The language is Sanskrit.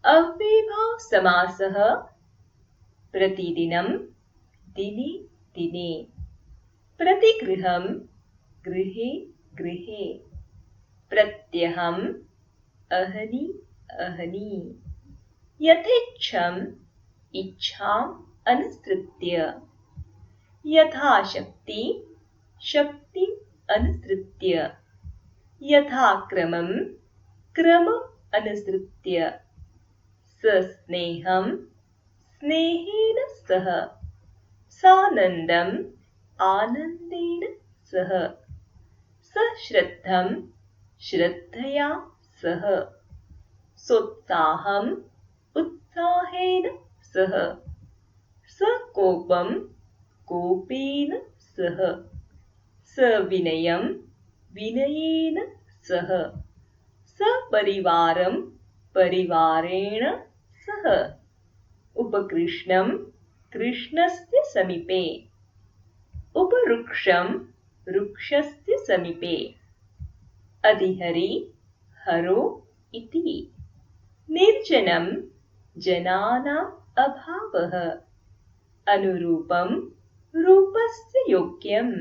अव्ययीभाव समासः प्रतिदिनं दिने दिने प्रतिगृहं गृहे गृहे प्रत्यहम् अहनि अहनि यथेच्छम् इच्छाम् अनुसृत्य यथाशक्ति शक्तिम् अनुसृत्य यथाक्रमं क्रमम् अनुसृत्य सस्नेहं स्नेहेन सह सानन्दम् आनन्देन सह सश्रद्धं श्रद्धया सह सोत्साहम् उत्साहेन सह सकोपं कोपेन सह सविनयं विनयेन सह सपरिवारं परिवारेण सह उपकृष्णं कृष्णस्य समीपे उपवृक्षं वृक्षस्य समीपे अधिहरि हरो इति निर्जनं जनानाम् अभावः अनुरूपं रूपस्य योग्यम्